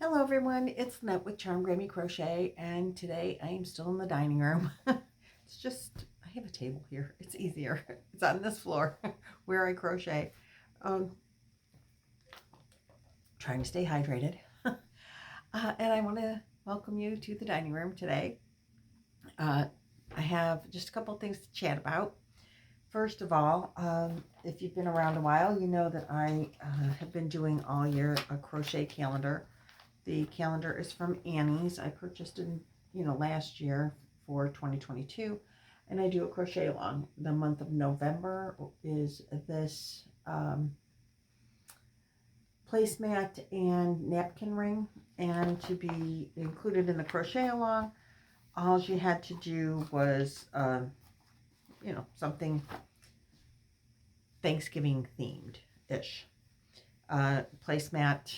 Hello everyone, it's Lynette with Charm Grammy Crochet, and today I am still in the dining room. It's just, I have a table here. It's easier. It's on this floor where I crochet. Um, Trying to stay hydrated. And I want to welcome you to the dining room today. I have just a couple things to chat about. First of all, if you've been around a while, you know that I have been doing all year a crochet calendar. The calendar is from Annie's. I purchased it, last year for 2022, and I do a crochet along. The month of November is this placemat and napkin ring, and to be included in the crochet along, all you had to do was, something Thanksgiving themed ish. Placemat,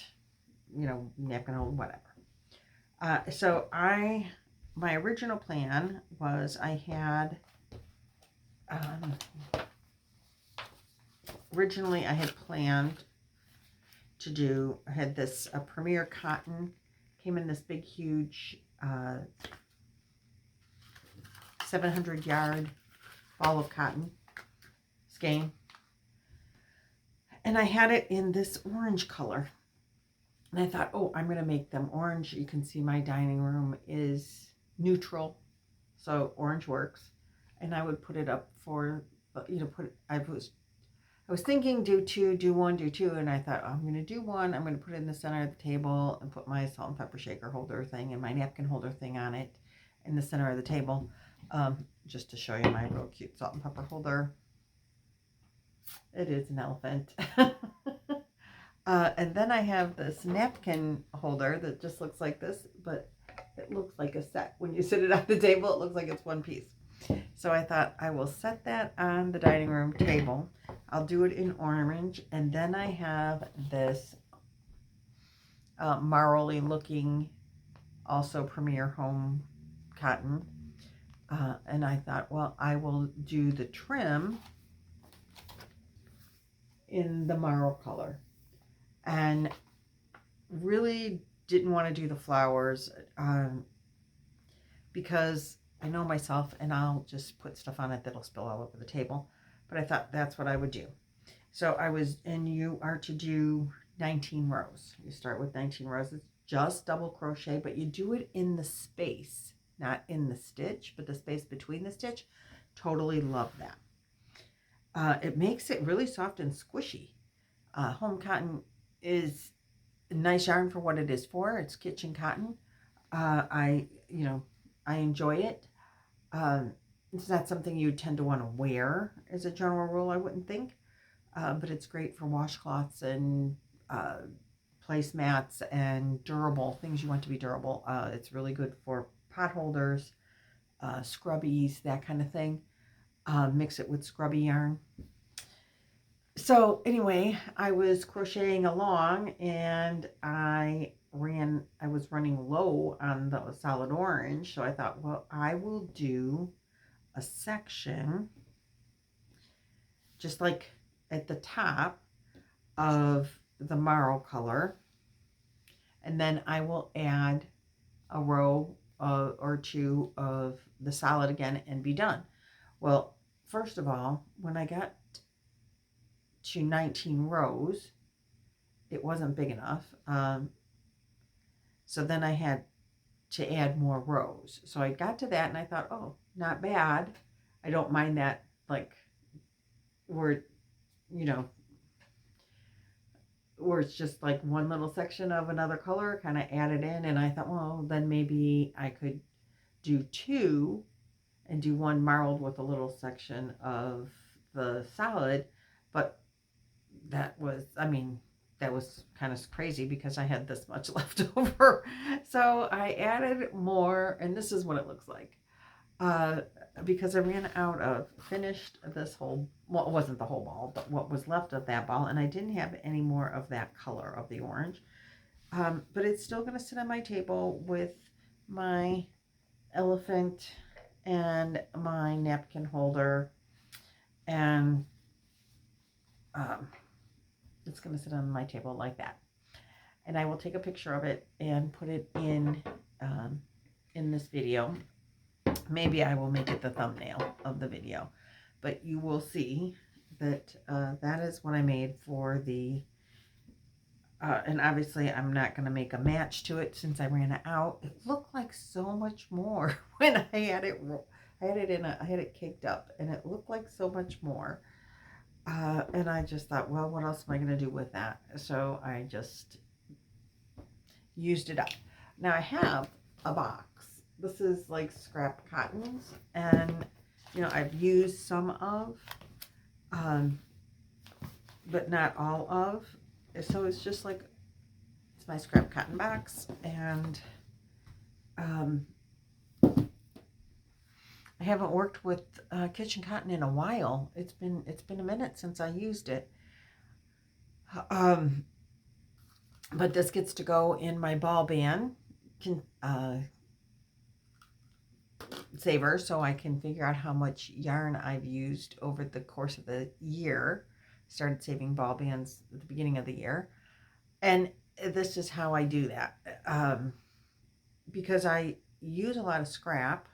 napkin holder, whatever. So my original plan was I had, originally I had planned to do, I had this Premier cotton, came in this big, huge 700 yard ball of cotton skein. And I had it in this orange color. And I thought, oh, I'm going to make them orange. You can see my dining room is neutral, so orange works. And I would put it up for, I was thinking do two, do one, do two. And I thought, oh, I'm going to do one. I'm going to put it in the center of the table and put my salt and pepper shaker holder thing and my napkin holder thing on it in the center of the table. Just to show you my real cute salt and pepper holder. It is an elephant. And then I have this napkin holder that just looks like this, but it looks like a set. When you sit it on the table, it looks like it's one piece. So I thought I will set that on the dining room table. I'll do it in orange. And then I have this marley looking, also Premier Home cotton. And I thought, well, I will do the trim in the marrow color. And really didn't want to do the flowers because I know myself and I'll just put stuff on it that'll spill all over the table. But I thought that's what I would do. So and you are to do 19 rows. You start with 19 rows. It's just double crochet, but you do it in the space, not in the stitch, but the space between the stitch. Totally love that. It makes it really soft and squishy. Home cotton is a nice yarn for what it is for. It's kitchen cotton. I enjoy it. It's not something you tend to want to wear as a general rule, I wouldn't think. But it's great for washcloths and placemats and durable things you want to be durable. It's really good for pot holders, scrubbies, that kind of thing. Mix it with scrubby yarn. So anyway, I was crocheting along and I was running low on the solid orange. So I thought, well, I will do a section just like at the top of the marrow color. And then I will add a row or two of the solid again and be done. Well, first of all, when I got to 19 rows, it wasn't big enough. So then I had to add more rows. So I got to that and I thought, oh, not bad. I don't mind that, like, where it's just like one little section of another color kind of added in. And I thought, well, then maybe I could do two and do one marbled with a little section of the solid. But that was kind of crazy because I had this much left over. So I added more, and this is what it looks like. Because I ran out of finished this whole, well, it wasn't the whole ball, but what was left of that ball, and I didn't have any more of that color of the orange. But it's still going to sit on my table with my elephant and my napkin holder, and it's going to sit on my table like that. and I will take a picture of it and put it in this video. Maybe I will make it the thumbnail of the video, but you will see that that is what I made for the and obviously I'm not going to make a match to it since I ran it out. It looked like so much more when I had it I had it caked up, and it looked like so much more. And I just thought, well, what else am I going to do with that? So I just used it up. Now I have a box. This is like scrap cottons, and you know, I've used some of, but not all of. So it's just like, it's my scrap cotton box, and I haven't worked with kitchen cotton in a while. It's been a minute since I used it. But this gets to go in my ball band saver, so I can figure out how much yarn I've used over the course of the year. Started saving ball bands at the beginning of the year, and this is how I do that, because I use a lot of scrap.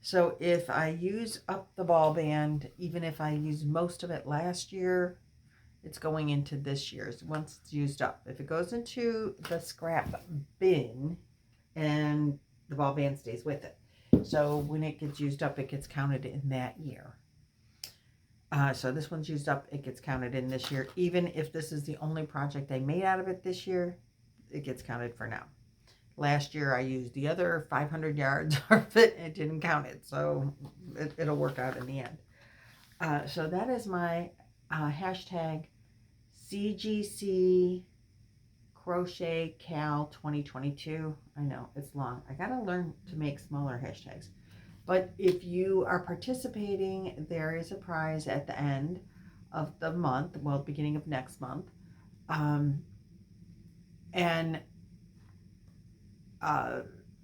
So if I use up the ball band, even if I used most of it last year, it's going into this year's once it's used up. If it goes into the scrap bin, and the ball band stays with it, so when it gets used up, it gets counted in that year. So this one's used up, it gets counted in this year. Even if this is the only project I made out of it this year, it gets counted for now. Last year I used the other 500 yards of it, it didn't count it, so it'll work out in the end. So that is my hashtag CGC Crochet Cal 2022. I know it's long. I gotta learn to make smaller hashtags. But if you are participating, there is a prize at the end of the month, well, beginning of next month.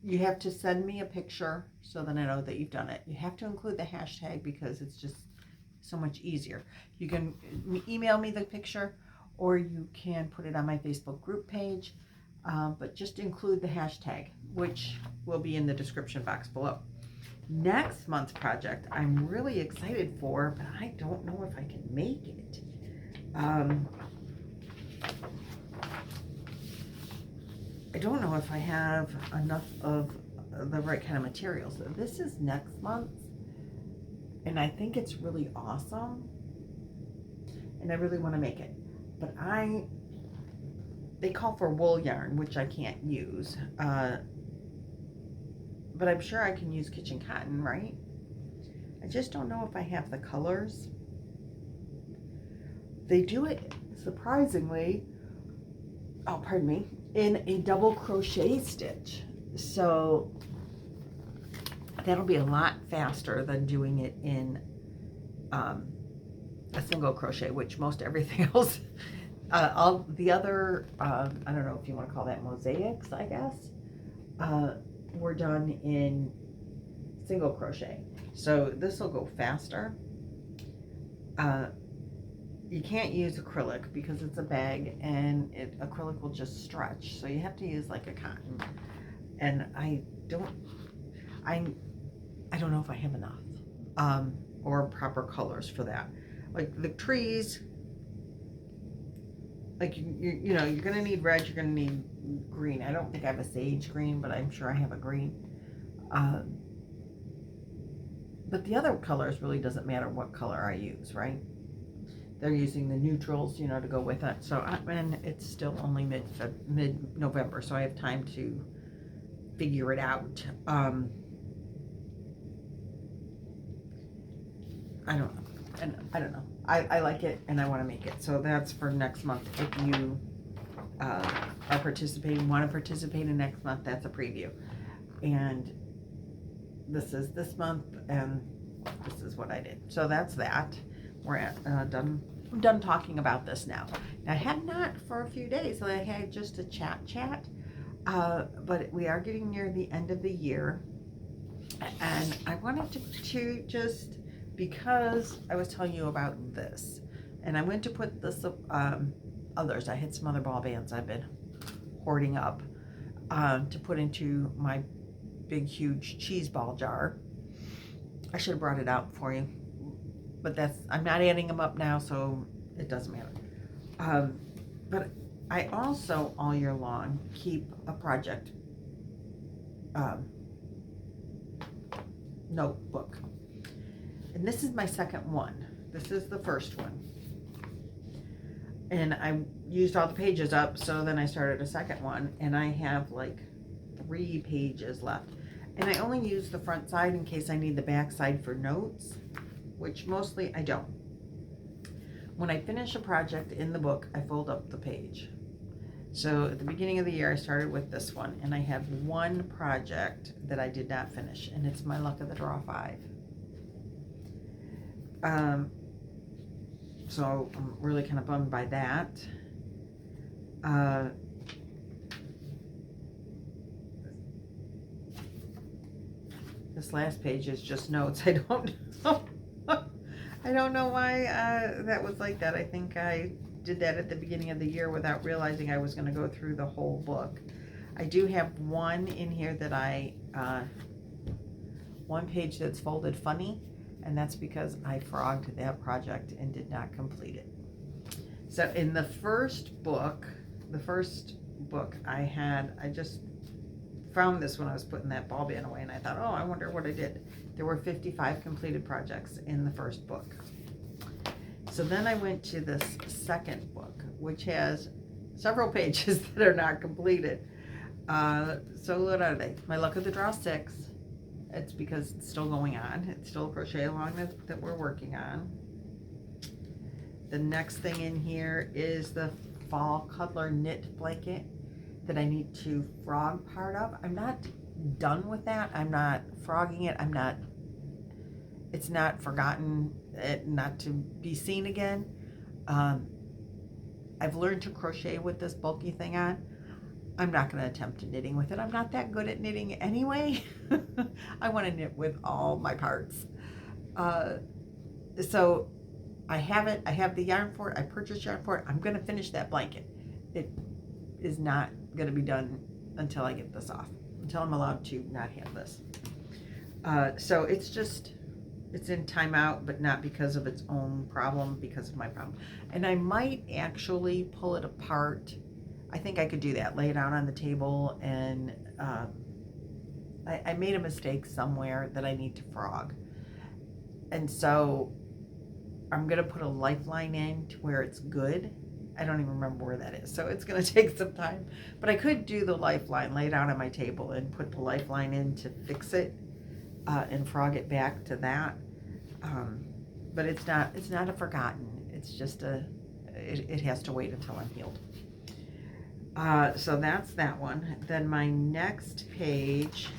You have to send me a picture so that I know that you've done it. You have to include the hashtag because it's just so much easier. You can email me the picture, or you can put it on my Facebook group page, but just include the hashtag, which will be in the description box below. Next month's project I'm really excited for, but I don't know if I can make it. I don't know if I have enough of the right kind of materials. So this is next month, and I think it's really awesome, and I really want to make it. But they call for wool yarn, which I can't use. But I'm sure I can use kitchen cotton, right? I just don't know if I have the colors. They do it, surprisingly, oh, pardon me, in a double crochet stitch. So that'll be a lot faster than doing it in a single crochet, which most everything else, all the other, I don't know if you want to call that mosaics, I guess, were done in single crochet. So this will go faster. You can't use acrylic because it's a bag, and acrylic will just stretch. So you have to use like a cotton, and I don't know if I have enough or proper colors for that. Like the trees, like you know, you're gonna need red, you're gonna need green. I don't think I have a sage green, but I'm sure I have a green. But the other colors really doesn't matter what color I use, right? They're using the neutrals, you know, to go with it. So and it's still only mid-November, so I have time to figure it out. I don't know. And I don't know. I like it, and I want to make it. So that's for next month. If you are participating, want to participate in next month, that's a preview. And this is this month, and this is what I did. So that's that. We're done. I'm done talking about this now. I had not for a few days. I had just a chat. But we are getting near the end of the year, and I wanted to just, because I was telling you about this, and I went to put this others. I had some other ball bands I've been hoarding up to put into my big, huge cheese ball jar. I should have brought it out for you, but I'm not adding them up now, so it doesn't matter. But I also, all year long, keep a project notebook. And this is my second one. This is the first one. And I used all the pages up, so then I started a second one, and I have like 3 pages left. And I only use the front side in case I need the back side for notes, which mostly I don't. When I finish a project in the book, I fold up the page. So at the beginning of the year, I started with this one, and I have one project that I did not finish, and it's my Luck of the Draw 5. So I'm really kind of bummed by that. This last page is just notes. I don't know. I don't know why that was like that. I think I did that at the beginning of the year without realizing I was going to go through the whole book. I do have one in here that one page that's folded funny, and that's because I frogged that project and did not complete it. So in the first book I just found this when I was putting that ball band away, and I thought, oh, I wonder what I did. There were 55 completed projects in the first book. So then I went to this second book, which has several pages that are not completed. So what are they? My Luck of the Draw 6. It's because it's still going on. It's still a crochet along that we're working on. The next thing in here is the Fall Cuddler Knit Blanket that I need to frog part of. I'm not done with that. I'm not frogging it. It's not forgotten, not to be seen again. I've learned to crochet with this bulky thing on. I'm not going to attempt knitting with it. I'm not that good at knitting anyway. I want to knit with all my parts. So I have it. I have the yarn for it. I purchased yarn for it. I'm going to finish that blanket. It is not going to be done until I get this off, until I'm allowed to not have this. So it's in timeout, but not because of its own problem, because of my problem. And I might actually pull it apart. I think I could do that, lay it out on the table, and I made a mistake somewhere that I need to frog. And so I'm going to put a lifeline in to where it's good. I don't even remember where that is, so it's going to take some time. But I could do the lifeline, lay it out on my table, and put the lifeline in to fix it and frog it back to that. But it's not a forgotten. It's just it has to wait until I'm healed. So that's that one. Then my next page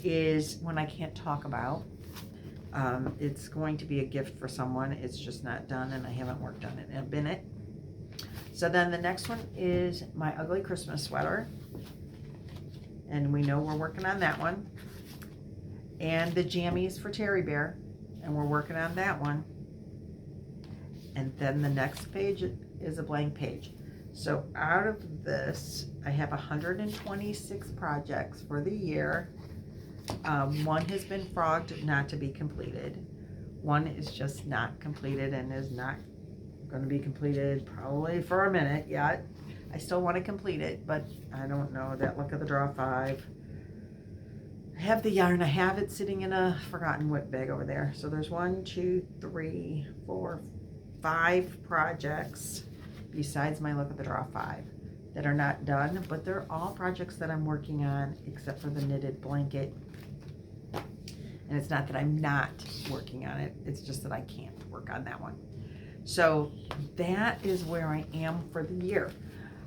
is one I can't talk about. It's going to be a gift for someone. It's just not done, and I haven't worked on it in a minute. So then the next one is my ugly Christmas sweater. And we know we're working on that one. And the jammies for Terry Bear. And we're working on that one. And then the next page is a blank page. So out of this, I have 126 projects for the year. One has been frogged, not to be completed. One is just not completed and is not going to be completed probably for a minute yet. I still want to complete it, but I don't know. That Luck of the Draw 5. I have the yarn. I have it sitting in a forgotten whip bag over there. So there's 1, 2, 3, 4, 5 projects besides my Luck of the Draw 5 that are not done, but they're all projects that I'm working on except for the knitted blanket. And it's not that I'm not working on it, it's just that I can't work on that one. So that is where I am for the year.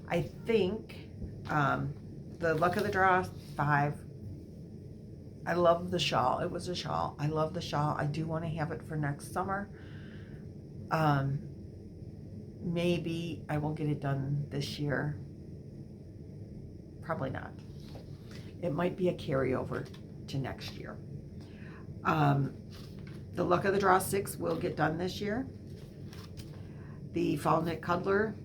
I think the Luck of the Draw 5, I love the shawl. It was a shawl. I love the shawl. I do want to have it for next summer. Maybe I will get it done this year. Probably not. It might be a carryover to next year. The Luck of the Draw 6 will get done this year. The Fall Knit Cuddler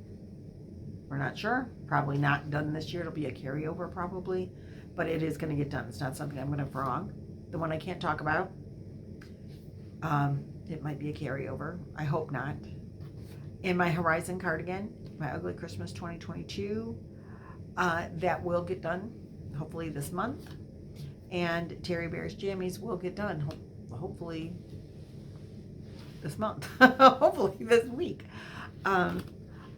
We're not sure. Probably not done this year. It'll be a carryover probably, but it is going to get done. It's not something I'm going to frog. The one I can't talk about, it might be a carryover. I hope not. In my Horizon cardigan, my Ugly Christmas 2022, that will get done hopefully this month. And Terry Bear's Jammies will get done hopefully this month, hopefully this week.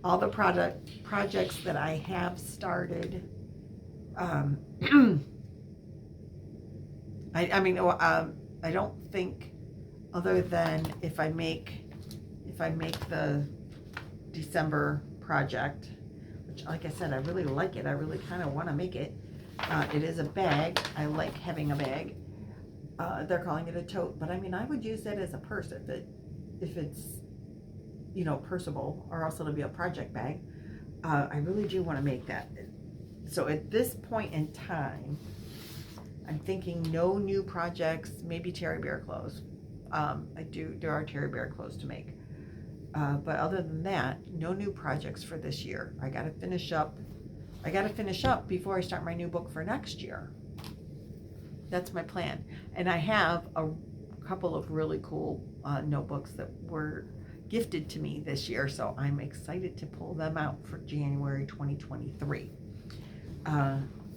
All the projects that I have started, I don't think, other than if I make the December project, which, like I said, I really like it. I really kind of want to make it. It is a bag. I like having a bag. They're calling it a tote, but I mean, I would use that as a purse if it's, you know, purseable, or else it'll be a project bag. I really do want to make that. So at this point in time, I'm thinking no new projects, maybe Terry Bear clothes. There are Terry Bear clothes to make. But other than that, no new projects for this year. I got to finish up before I start my new book for next year. That's my plan. And I have a couple of really cool notebooks that were gifted to me this year, so I'm excited to pull them out for January 2023.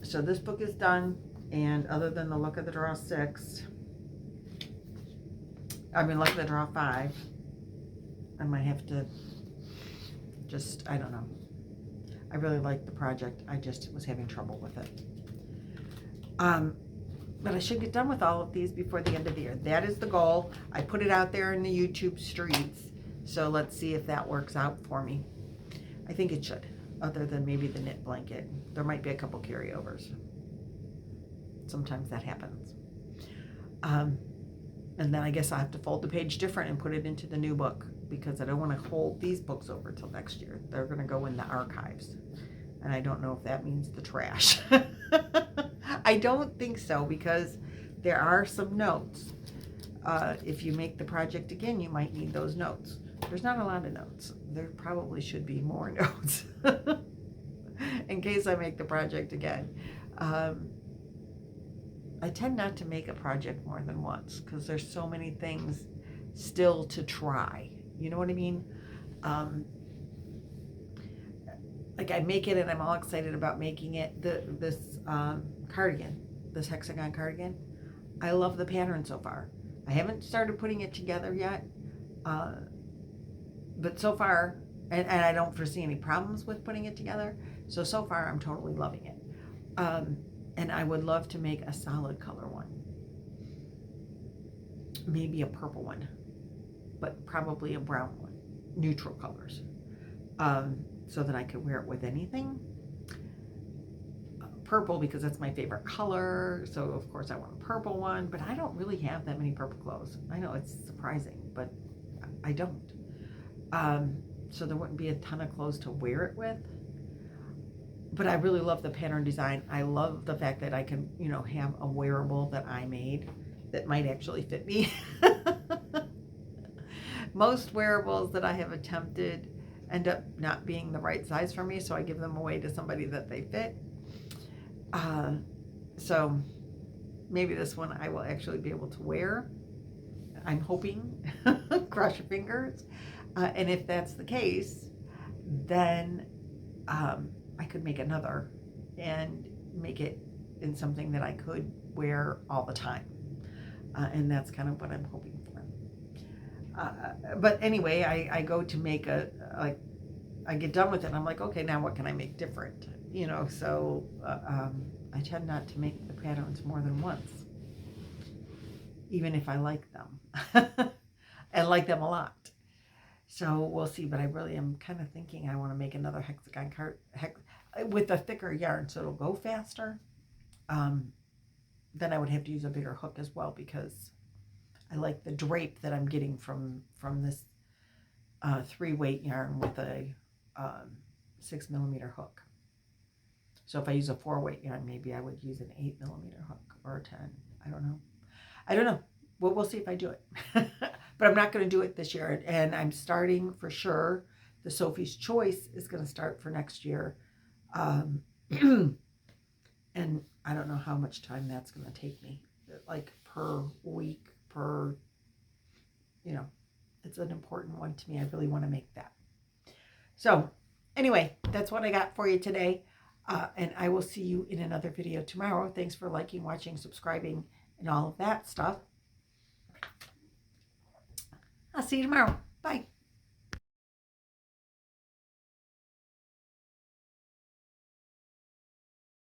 So this book is done, and other than the Luck of the Draw 5, I might have to I don't know. I really like the project. I just was having trouble with it. But I should get done with all of these before the end of the year. That is the goal. I put it out there in the YouTube streets. So let's see if that works out for me. I think it should, other than maybe the knit blanket. There might be a couple carryovers. Sometimes that happens. And then I guess I'll have to fold the page different and put it into the new book, because I don't want to hold these books over till next year. They're going to go in the archives. And I don't know if that means the trash. I don't think so, because there are some notes. If you make the project again, you might need those notes. There's not a lot of notes. There probably should be more notes in case I make the project again. I tend not to make a project more than once because there's so many things still to try. You know what I mean? Like I make it and I'm all excited about making it. This cardigan, this hexagon cardigan, I love the pattern so far. I haven't started putting it together yet, but so far, and I don't foresee any problems with putting it together. So far I'm totally loving it. And I would love to make a solid color one. Maybe a purple one, but probably a brown one, neutral colors, so that I could wear it with anything. Purple, because that's my favorite color, so of course I want a purple one, but I don't really have that many purple clothes. I know it's surprising, but I don't. So there wouldn't be a ton of clothes to wear it with. But I really love the pattern design. I love the fact that I can, you know, have a wearable that I made that might actually fit me. Most wearables that I have attempted end up not being the right size for me, so I give them away to somebody that they fit. So maybe this one I will actually be able to wear. I'm hoping. Cross your fingers. And if that's the case, then I could make another and make it in something that I could wear all the time. And that's kind of what I'm hoping for. But anyway, I go to make I get done with it and I'm like, okay, now what can I make different? You know, so I tend not to make the patterns more than once, even if I like them. And like them a lot. So we'll see, but I really am kind of thinking I want to make another hexagon with a thicker yarn so it'll go faster. Then I would have to use a bigger hook as well, because I like the drape that I'm getting from this 3-weight yarn with a 6mm hook. So if I use a 4-weight yarn, maybe I would use an 8mm hook or a 10. I don't know. Well, we'll see if I do it. But I'm not going to do it this year. And I'm starting for sure The Sophie's Choice is going to start for next year. And I don't know how much time that's going to take me, like per week, per, you know, it's an important one to me. I really want to make that. So anyway, that's what I got for you today. And I will see you in another video tomorrow. Thanks for liking, watching, subscribing, and all of that stuff. I'll see you tomorrow. Bye.